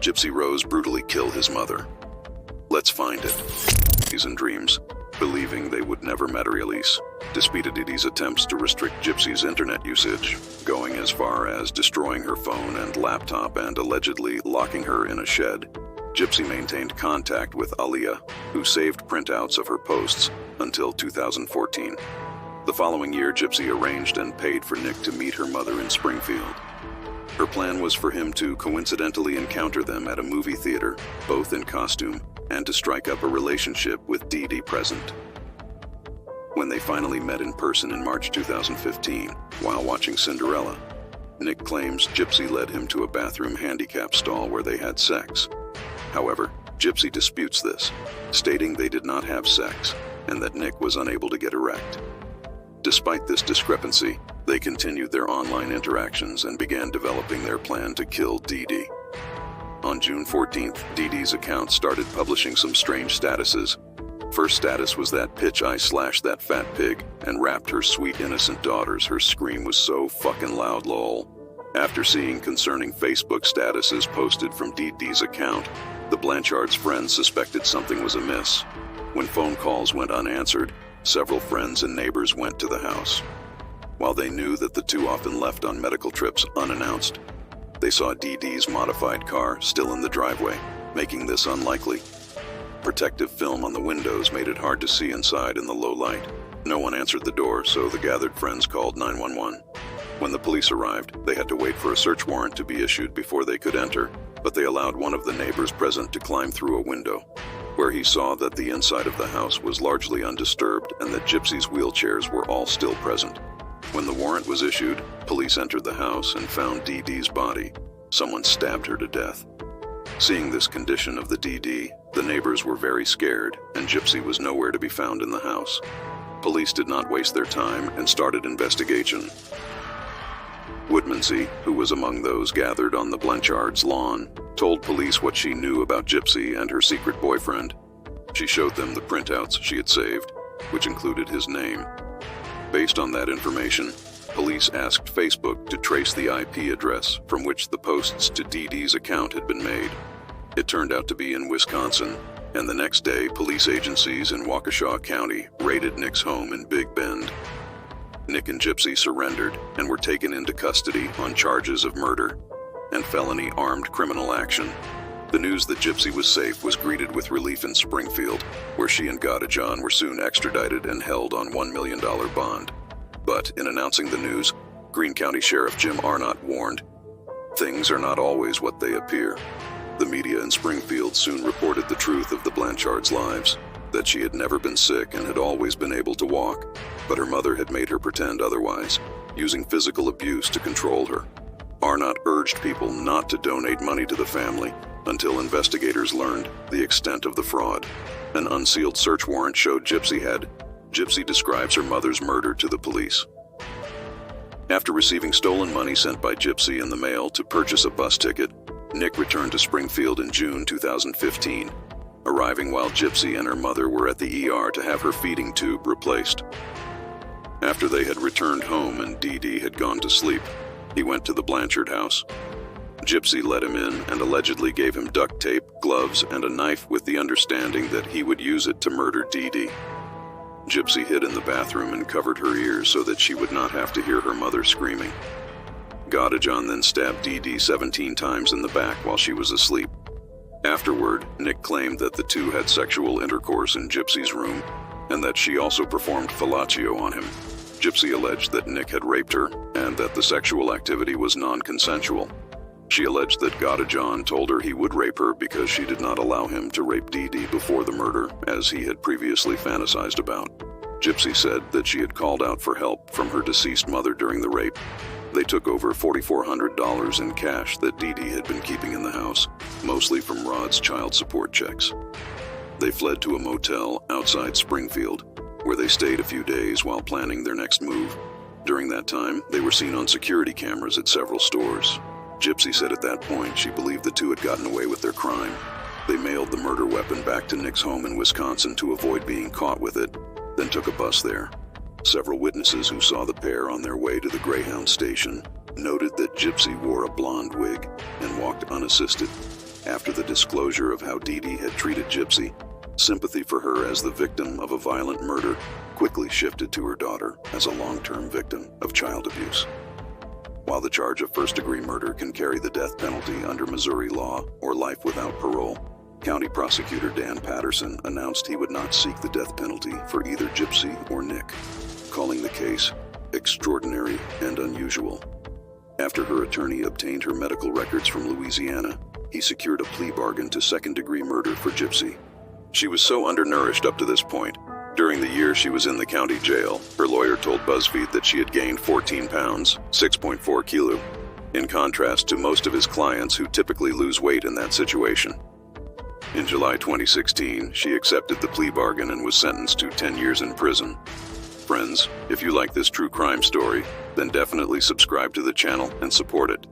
Gypsy Rose brutally kill his mother? Let's find it. He's in dreams, believing they would never materialize, disputed Dee Dee's attempts to restrict Gypsy's internet usage, going as far as destroying her phone and laptop and allegedly locking her in a shed. Gypsy maintained contact with Aliyah, who saved printouts of her posts until 2014. The following year, Gypsy arranged and paid for Nick to meet her mother in Springfield. Her plan was for him to coincidentally encounter them at a movie theater, both in costume, and to strike up a relationship with Dee Dee present. When they finally met in person in March 2015, while watching Cinderella, Nick claims Gypsy led him to a bathroom handicap stall where they had sex. However, Gypsy disputes this, stating they did not have sex and that Nick was unable to get erect. Despite this discrepancy, they continued their online interactions and began developing their plan to kill Dee Dee. On June 14th, Dee Dee's account started publishing some strange statuses. First status was that pitch I slashed that fat pig and rapped her sweet innocent daughters. Her scream was so fucking loud, lol. After seeing concerning Facebook statuses posted from Dee Dee's account, the Blanchard's friends suspected something was amiss. When phone calls went unanswered, several friends and neighbors went to the house. While they knew that the two often left on medical trips unannounced, they saw Dee Dee's modified car still in the driveway, making this unlikely. Protective film on the windows made it hard to see inside in the low light. No one answered the door, so the gathered friends called 911. When the police arrived, they had to wait for a search warrant to be issued before they could enter, but they allowed one of the neighbors present to climb through a window, where he saw that the inside of the house was largely undisturbed and that Gypsy's wheelchairs were all still present. When the warrant was issued, police entered the house and found Dee Dee's body. Someone stabbed her to death. Seeing this condition of the Dee Dee, the neighbors were very scared, and Gypsy was nowhere to be found in the house. Police did not waste their time and started investigation. Woodmansey, who was among those gathered on the Blanchard's lawn, told police what she knew about Gypsy and her secret boyfriend. She showed them the printouts she had saved, which included his name. Based on that information, police asked Facebook to trace the IP address from which the posts to Dee Dee's account had been made. It turned out to be in Wisconsin, and the next day, police agencies in Waukesha County raided Nick's home in Big Bend. Nick and Gypsy surrendered and were taken into custody on charges of murder and felony armed criminal action. The news that Gypsy was safe was greeted with relief in Springfield, where she and Godejohn were soon extradited and held on $1 million bond. But in announcing the news, Greene County Sheriff Jim Arnott warned, "Things are not always what they appear." The media in Springfield soon reported the truth of the Blanchard's lives, that she had never been sick and had always been able to walk, but her mother had made her pretend otherwise, using physical abuse to control her. Arnott urged people not to donate money to the family until investigators learned the extent of the fraud. An unsealed search warrant showed Gypsy describes her mother's murder to the police. After receiving stolen money sent by Gypsy in the mail to purchase a bus ticket, Nick returned to Springfield in June 2015, arriving while Gypsy and her mother were at the ER to have her feeding tube replaced. After they had returned home and Dee Dee had gone to sleep, he went to the Blanchard house. Gypsy let him in and allegedly gave him duct tape, gloves, and a knife with the understanding that he would use it to murder Dee Dee. Gypsy hid in the bathroom and covered her ears so that she would not have to hear her mother screaming. Godejohn then stabbed Dee Dee 17 times in the back while she was asleep. Afterward, Nick claimed that the two had sexual intercourse in Gypsy's room and that she also performed fellatio on him. Gypsy alleged that Nick had raped her and that the sexual activity was non-consensual. She alleged that Godejohn told her he would rape her because she did not allow him to rape Dee Dee before the murder, as he had previously fantasized about. Gypsy said that she had called out for help from her deceased mother during the rape. They took over $4,400 in cash that Dee Dee had been keeping in the house, mostly from Rod's child support checks. They fled to a motel outside Springfield, where they stayed a few days while planning their next move. During that time, they were seen on security cameras at several stores. Gypsy said at that point she believed the two had gotten away with their crime. They mailed the murder weapon back to Nick's home in Wisconsin to avoid being caught with it, then took a bus there. Several witnesses who saw the pair on their way to the Greyhound station noted that Gypsy wore a blonde wig and walked unassisted. After the disclosure of how Dee Dee had treated Gypsy, sympathy for her as the victim of a violent murder quickly shifted to her daughter as a long-term victim of child abuse. While the charge of first-degree murder can carry the death penalty under Missouri law or life without parole, County Prosecutor Dan Patterson announced he would not seek the death penalty for either Gypsy or Nick, calling the case extraordinary and unusual. After her attorney obtained her medical records from Louisiana, he secured a plea bargain to second-degree murder for Gypsy. She was so undernourished up to this point. During the year she was in the county jail, her lawyer told BuzzFeed that she had gained 14 pounds, 6.4 kilo, in contrast to most of his clients who typically lose weight in that situation. In July 2016, she accepted the plea bargain and was sentenced to 10 years in prison. Friends, if you like this true crime story, then definitely subscribe to the channel and support it.